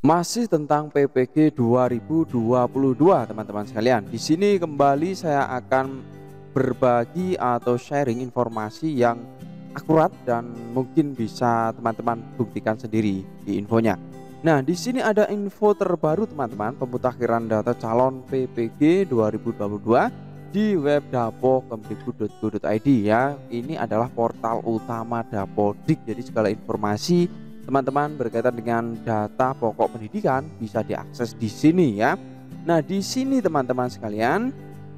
Masih tentang PPG 2022 teman-teman sekalian. Di sini kembali saya akan berbagi atau sharing informasi yang akurat dan mungkin bisa teman-teman buktikan sendiri di infonya. Nah, di sini ada info terbaru teman-teman, pemutakhiran data calon PPG 2022 di web dapo.kemdikbud.go.id ya. Ini adalah portal utama Dapodik. Jadi segala informasi teman-teman berkaitan dengan data pokok pendidikan bisa diakses di sini ya. Nah, di sini teman-teman sekalian,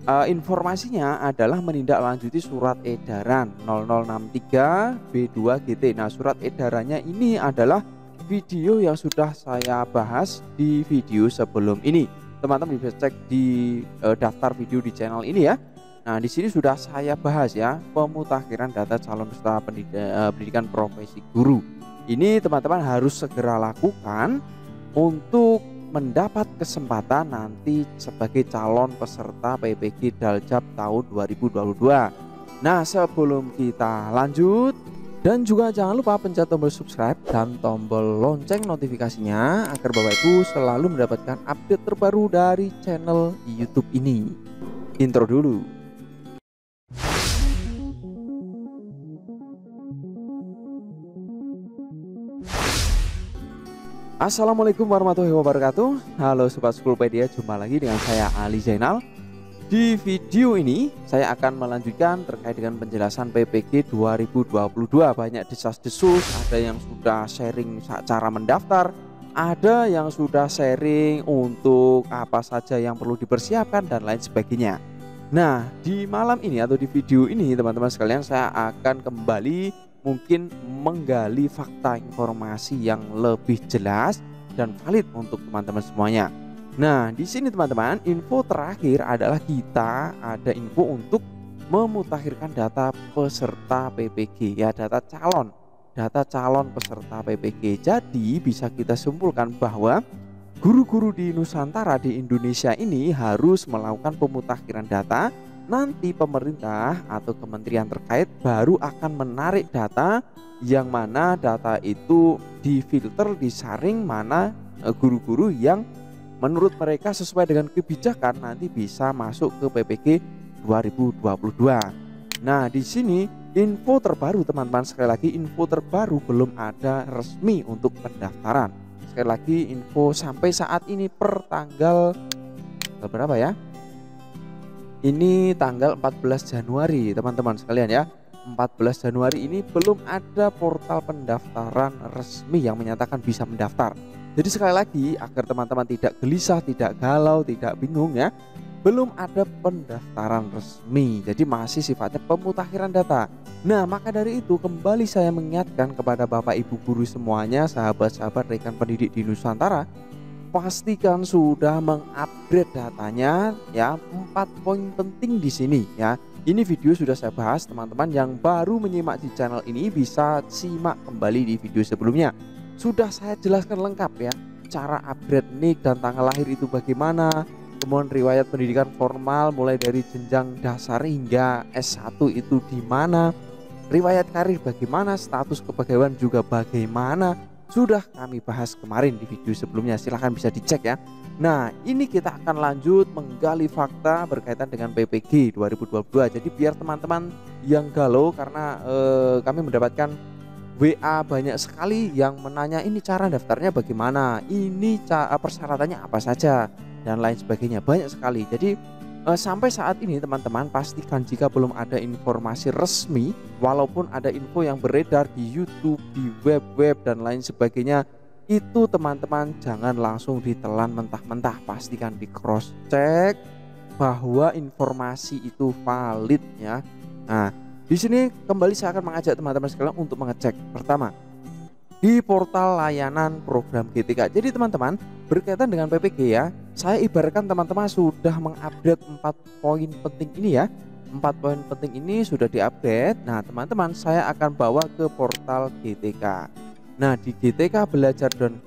informasinya adalah menindaklanjuti surat edaran 0063 B2 GT. Nah, surat edarannya ini adalah video yang sudah saya bahas di video sebelum ini. Teman-teman bisa cek di daftar video di channel ini ya. Nah, di sini sudah saya bahas ya, pemutakhiran data calon peserta pendidikan profesi guru. Ini teman-teman harus segera lakukan untuk mendapat kesempatan nanti sebagai calon peserta PPG Daljab tahun 2022. Nah, sebelum kita lanjut, dan juga jangan lupa pencet tombol subscribe dan tombol lonceng notifikasinya agar Bapak Ibu selalu mendapatkan update terbaru dari channel YouTube ini. Intro dulu. Assalamualaikum warahmatullahi wabarakatuh. Halo Sobat Schoolpedia, jumpa lagi dengan saya Ali Zainal. Di video ini saya akan melanjutkan terkait dengan penjelasan PPG 2022. Banyak desas-desus, ada yang sudah sharing cara mendaftar, ada yang sudah sharing untuk apa saja yang perlu dipersiapkan dan lain sebagainya. Nah, di malam ini atau di video ini teman-teman sekalian, saya akan kembali mungkin menggali fakta informasi yang lebih jelas dan valid untuk teman-teman semuanya. Nah, di sini teman-teman, info terakhir adalah kita ada info untuk memutakhirkan data peserta PPG ya, data calon peserta PPG. Jadi bisa kita simpulkan bahwa guru-guru di Nusantara di Indonesia ini harus melakukan pemutakhiran data. Nanti pemerintah atau kementerian terkait baru akan menarik data, yang mana data itu difilter, disaring mana guru-guru yang menurut mereka sesuai dengan kebijakan nanti bisa masuk ke PPG 2022. Nah, di sini info terbaru teman-teman, sekali lagi info terbaru, belum ada resmi untuk pendaftaran. Sekali lagi info sampai saat ini per tanggal berapa ya? Ini tanggal 14 Januari teman-teman sekalian ya. 14 Januari ini belum ada portal pendaftaran resmi yang menyatakan bisa mendaftar. Jadi sekali lagi agar teman-teman tidak gelisah, tidak galau, tidak bingung ya, belum ada pendaftaran resmi. Jadi masih sifatnya pemutakhiran data. Nah, maka dari itu kembali saya mengingatkan kepada Bapak Ibu guru semuanya, sahabat-sahabat rekan pendidik di Nusantara, pastikan sudah mengupgrade datanya ya. 4 poin penting di sini ya. Ini video sudah saya bahas, teman-teman yang baru menyimak di channel ini bisa simak kembali di video sebelumnya. Sudah saya jelaskan lengkap ya, cara upgrade NIK dan tanggal lahir itu bagaimana, kemudian riwayat pendidikan formal mulai dari jenjang dasar hingga S1 itu di mana, riwayat karir bagaimana, status kepegawaian juga bagaimana. Sudah kami bahas kemarin di video sebelumnya, silahkan bisa dicek ya. Nah, ini kita akan lanjut menggali fakta berkaitan dengan PPG 2022. Jadi biar teman-teman yang galau karena kami mendapatkan WA banyak sekali yang menanya ini cara daftarnya bagaimana, ini persyaratannya apa saja dan lain sebagainya, banyak sekali. Jadi sampai saat ini teman-teman pastikan jika belum ada informasi resmi, walaupun ada info yang beredar di YouTube, di web-web dan lain sebagainya, itu teman-teman jangan langsung ditelan mentah-mentah. Pastikan di cross check bahwa informasi itu valid ya. Nah, di sini kembali saya akan mengajak teman-teman sekalian untuk mengecek pertama di portal layanan program GTK. Jadi teman-teman berkaitan dengan PPG ya, saya ibaratkan teman-teman sudah mengupdate 4 poin penting ini ya. 4 poin penting ini sudah diupdate. Nah teman-teman, saya akan bawa ke portal GTK. Nah di GTK belajar dan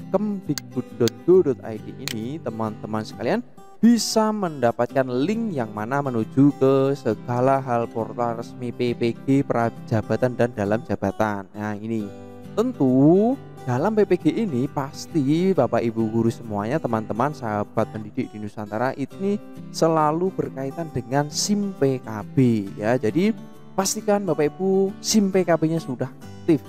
kemdikbud.go.id ini teman-teman sekalian bisa mendapatkan link yang mana menuju ke segala hal portal resmi PPG, prajabatan dan dalam jabatan. Nah ini tentu dalam PPG ini pasti Bapak Ibu guru semuanya, teman-teman sahabat pendidik di Nusantara, ini selalu berkaitan dengan SIM PKB ya. Jadi pastikan Bapak Ibu SIM PKB-nya sudah aktif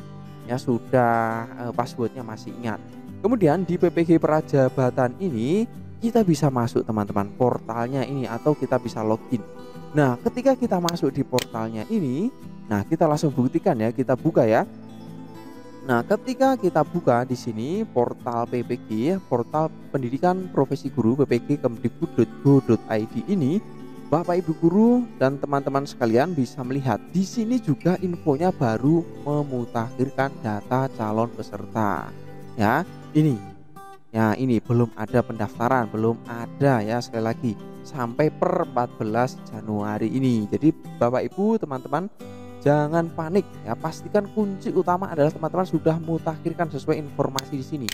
ya, sudah passwordnya masih ingat. Kemudian di PPG Prajabatan ini kita bisa masuk teman-teman portalnya ini, atau kita bisa login. Nah, ketika kita masuk di portalnya ini, nah kita langsung buktikan ya, kita buka ya. Nah, ketika kita buka di sini portal PPG, portal pendidikan profesi guru PPG kemdikbud.go.id ini, Bapak Ibu guru dan teman-teman sekalian bisa melihat di sini juga infonya baru memutakhirkan data calon peserta. Ya, ini. Ya, ini belum ada pendaftaran, belum ada ya, sekali lagi sampai per 14 Januari ini. Jadi Bapak Ibu teman-teman jangan panik ya, pastikan kunci utama adalah teman-teman sudah mutakhirkan sesuai informasi di sini.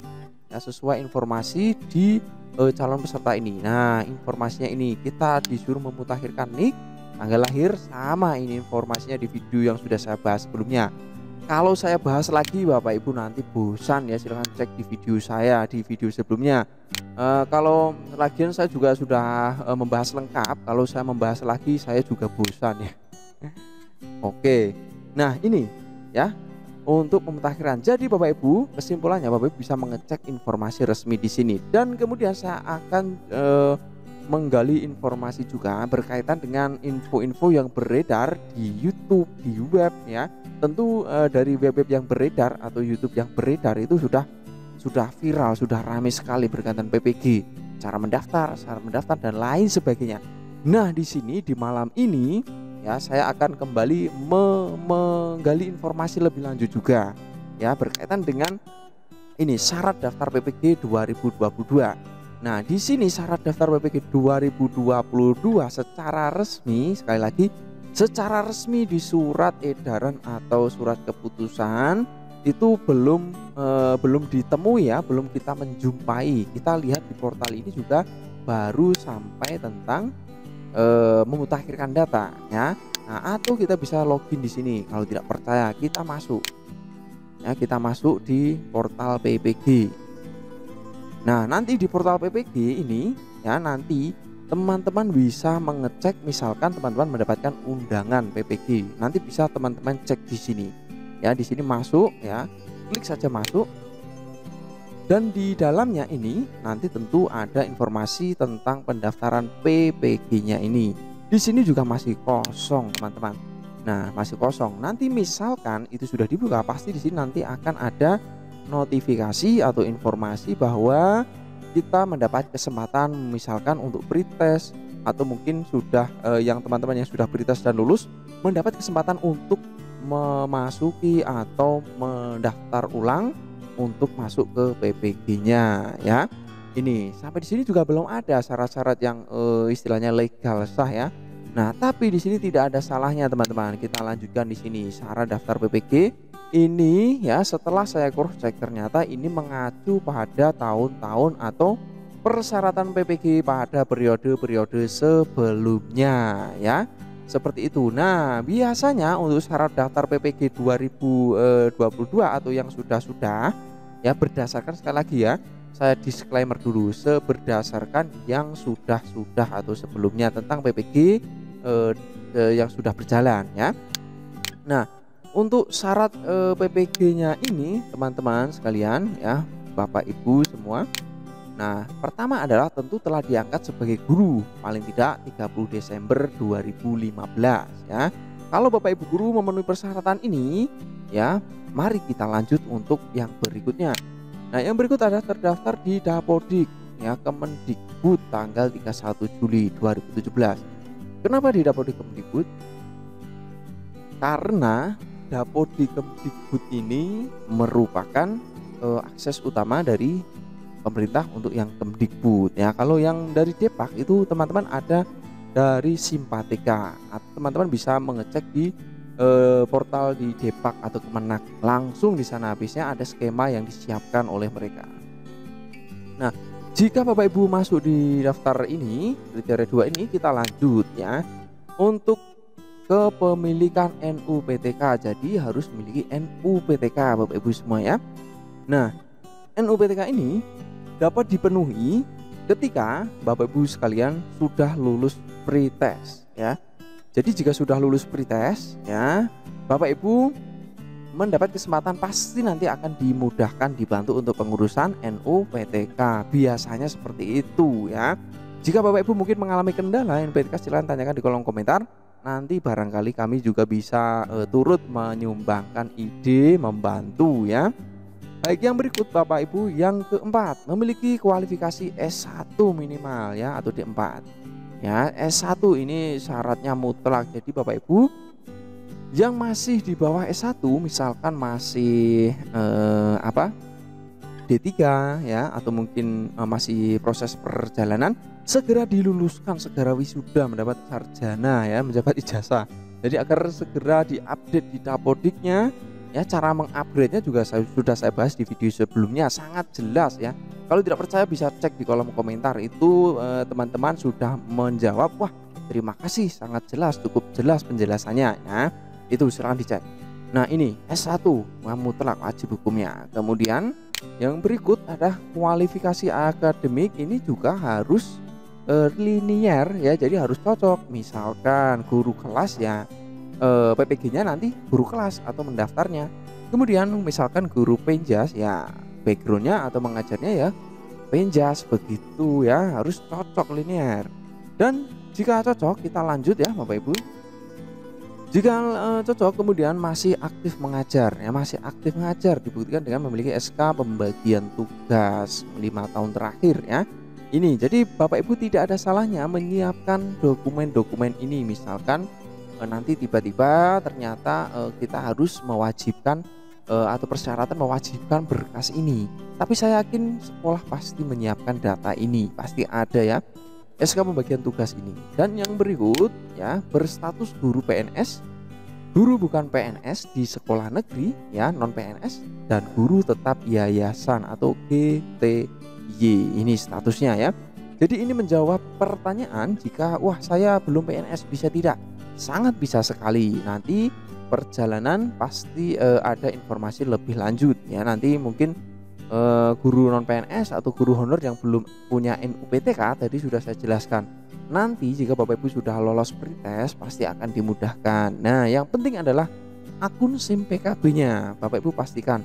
Ya, sesuai informasi di calon peserta ini. Nah, informasinya ini kita disuruh memutakhirkan nik, tanggal lahir, sama ini informasinya di video yang sudah saya bahas sebelumnya. Kalau saya bahas lagi Bapak Ibu nanti bosan ya, silahkan cek di video saya di video sebelumnya. Kalau lagian saya juga sudah membahas lengkap, kalau saya membahas lagi saya juga bosan ya. Oke, nah ini ya untuk pemutakhiran. Jadi Bapak Ibu, kesimpulannya Bapak Ibu bisa mengecek informasi resmi di sini, dan kemudian saya akan menggali informasi juga berkaitan dengan info-info yang beredar di YouTube, di web ya. Tentu dari web-web yang beredar atau YouTube yang beredar itu sudah viral, sudah ramai sekali berkaitan PPG, cara mendaftar dan lain sebagainya. Nah, di sini di malam ini ya saya akan kembali menggali informasi lebih lanjut juga ya berkaitan dengan ini syarat daftar PPG 2022. Nah, di sini syarat daftar PPG 2022 secara resmi, sekali lagi secara resmi di surat edaran atau surat keputusan itu belum ditemui ya, belum kita menjumpai. Kita lihat di portal ini juga baru sampai tentang memutakhirkan data ya. Nah, atau kita bisa login di sini. Kalau tidak percaya kita masuk ya, kita masuk di portal PPG. Nah, nanti di portal PPG ini ya, nanti teman-teman bisa mengecek, misalkan teman-teman mendapatkan undangan PPG, nanti bisa teman-teman cek di sini ya. Di sini masuk ya, klik saja masuk, dan di dalamnya ini nanti tentu ada informasi tentang pendaftaran PPG-nya ini. Di sini juga masih kosong teman-teman. Nah, masih kosong. Nanti misalkan itu sudah dibuka, pasti di sini nanti akan ada notifikasi atau informasi bahwa kita mendapat kesempatan misalkan untuk pretest, atau mungkin sudah yang teman-teman yang sudah pretest dan lulus mendapat kesempatan untuk memasuki atau mendaftar ulang untuk masuk ke PPG-nya ya. Ini sampai di sini juga belum ada syarat-syarat yang istilahnya legal sah ya. Nah, tapi di sini tidak ada salahnya teman-teman. Kita lanjutkan di sini syarat daftar PPG. Ini ya, setelah saya cross check ternyata ini mengacu pada tahun-tahun atau persyaratan PPG pada periode-periode sebelumnya ya. Seperti itu. Nah, biasanya untuk syarat daftar PPG 2022 atau yang sudah-sudah ya, berdasarkan, sekali lagi ya, saya disclaimer dulu, berdasarkan yang sudah-sudah atau sebelumnya tentang PPG yang sudah berjalan ya. Nah, untuk syarat PPG-nya ini teman-teman sekalian ya, Bapak Ibu semua. Nah, pertama adalah tentu telah diangkat sebagai guru paling tidak 30 Desember 2015 ya. Kalau Bapak Ibu guru memenuhi persyaratan ini ya, mari kita lanjut untuk yang berikutnya. Nah, yang berikut adalah terdaftar di Dapodik ya, Kemendikbud tanggal 31 Juli 2017. Kenapa di Dapodik Kemendikbud? Karena Dapodik Kemdikbud ini merupakan akses utama dari pemerintah untuk yang Kemdikbud ya. Kalau yang dari Depak itu teman-teman ada dari Simpatika, teman-teman bisa mengecek di portal di Depak atau Kemenak, langsung di sana habisnya ada skema yang disiapkan oleh mereka. Nah, jika Bapak Ibu masuk di daftar ini kriteria 2 ini, kita lanjut ya untuk kepemilikan NUPTK. Jadi harus memiliki NUPTK Bapak Ibu semua ya. Nah, NUPTK ini dapat dipenuhi ketika Bapak Ibu sekalian sudah lulus pretest ya. Jadi jika sudah lulus pretest ya, Bapak Ibu mendapat kesempatan pasti nanti akan dimudahkan, dibantu untuk pengurusan NUPTK. Biasanya seperti itu ya. Jika Bapak Ibu mungkin mengalami kendala NUPTK, silahkan tanyakan di kolom komentar. Nanti barangkali kami juga bisa turut menyumbangkan ide, membantu ya. Baik, yang berikut Bapak Ibu, yang keempat, memiliki kualifikasi S1 minimal ya, atau D4 ya. S1 ini syaratnya mutlak. Jadi Bapak Ibu yang masih di bawah S1, misalkan masih D3 ya, atau mungkin masih proses perjalanan, segera diluluskan, segera wisuda, mendapat sarjana ya, mendapat ijazah. Jadi agar segera diupdate di Dapodiknya ya. Cara mengupgrade-nya juga sudah saya bahas di video sebelumnya, sangat jelas ya. Kalau tidak percaya bisa cek di kolom komentar, itu teman-teman sudah menjawab. Wah, terima kasih, sangat jelas, cukup jelas penjelasannya ya. Itu silahkan dicek. Nah, ini S1 mutlak wajib hukumnya. Kemudian yang berikut ada kualifikasi akademik, ini juga harus linier ya, jadi harus cocok. Misalkan guru kelas ya, PPG-nya nanti guru kelas atau mendaftarnya. Kemudian misalkan guru penjas ya, backgroundnya atau mengajarnya ya penjas, begitu ya, harus cocok linier. Dan jika cocok, kita lanjut ya Bapak Ibu. Jika cocok kemudian masih aktif mengajar ya, masih aktif mengajar, dibuktikan dengan memiliki SK pembagian tugas 5 tahun terakhir ya. Ini jadi Bapak Ibu tidak ada salahnya menyiapkan dokumen-dokumen ini. Misalkan nanti tiba-tiba ternyata kita harus mewajibkan atau persyaratan mewajibkan berkas ini. Tapi saya yakin sekolah pasti menyiapkan data ini, pasti ada ya, SK pembagian tugas ini. Dan yang berikut ya, berstatus guru PNS, guru bukan PNS di sekolah negeri ya, non PNS, dan guru tetap yayasan atau GTY, ini statusnya ya. Jadi ini menjawab pertanyaan, jika wah saya belum PNS, bisa tidak? Sangat bisa sekali. Nanti perjalanan pasti ada informasi lebih lanjut ya. Nanti mungkin guru non PNS atau guru honor yang belum punya NUPTK tadi sudah saya jelaskan. Nanti jika Bapak Ibu sudah lolos pretest pasti akan dimudahkan. Nah, yang penting adalah akun SIM PKB-nya. Bapak Ibu pastikan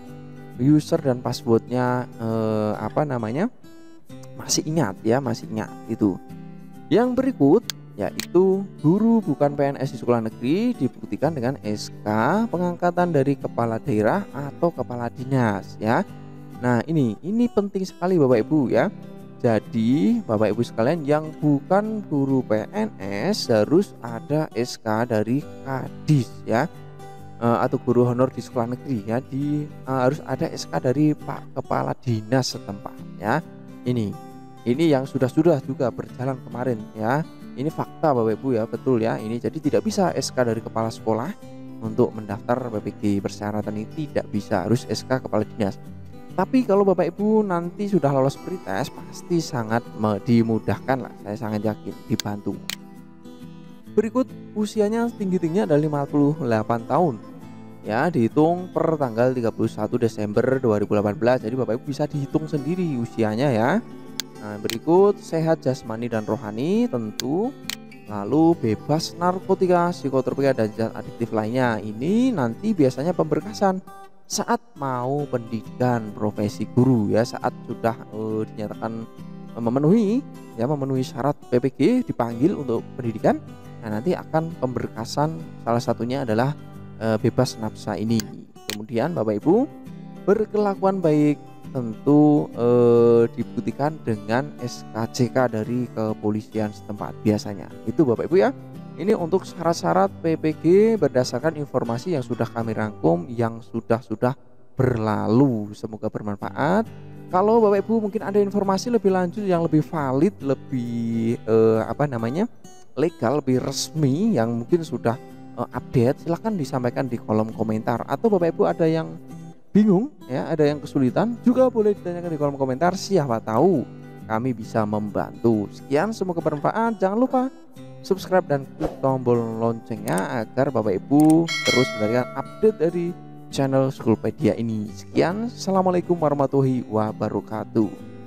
user dan passwordnya masih ingat ya, masih ingat itu. Yang berikut yaitu guru bukan PNS di sekolah negeri dibuktikan dengan SK pengangkatan dari kepala daerah atau kepala dinas ya. Nah, ini penting sekali Bapak Ibu ya. Jadi Bapak Ibu sekalian yang bukan guru PNS harus ada SK dari Kadis ya, atau guru honor di sekolah negeri ya, harus ada SK dari Pak Kepala Dinas setempat ya. Ini yang sudah juga berjalan kemarin ya. Ini fakta Bapak Ibu ya, betul ya. Ini jadi tidak bisa SK dari kepala sekolah untuk mendaftar PPG. Persyaratan ini tidak bisa, harus SK kepala dinas. Tapi kalau Bapak Ibu nanti sudah lolos pretest pasti sangat dimudahkan lah, saya sangat yakin, dibantu. Berikut usianya tinggi-tingginya adalah 58 tahun ya, dihitung per tanggal 31 Desember 2018. Jadi Bapak Ibu bisa dihitung sendiri usianya ya. Nah, berikut sehat jasmani dan rohani tentu, lalu bebas narkotika, psikotropika dan zat adiktif lainnya. Ini nanti biasanya pemberkasan saat mau pendidikan profesi guru ya, saat sudah dinyatakan memenuhi syarat PPG, dipanggil untuk pendidikan. Nah, nanti akan pemberkasan, salah satunya adalah bebas nafsa ini. Kemudian Bapak Ibu berkelakuan baik tentu dibuktikan dengan SKCK dari kepolisian setempat biasanya. Itu Bapak Ibu ya. Ini untuk syarat-syarat PPG berdasarkan informasi yang sudah kami rangkum, yang sudah berlalu. Semoga bermanfaat. Kalau Bapak Ibu mungkin ada informasi lebih lanjut yang lebih valid, lebih legal, lebih resmi, yang mungkin sudah update, silahkan disampaikan di kolom komentar. Atau Bapak Ibu ada yang bingung ya, ada yang kesulitan, juga boleh ditanyakan di kolom komentar. Siapa tahu kami bisa membantu. Sekian, semoga bermanfaat. Jangan lupa subscribe dan klik tombol loncengnya agar Bapak Ibu terus mendapatkan update dari channel Schoolpedia ini. Sekian, assalamualaikum warahmatullahi wabarakatuh.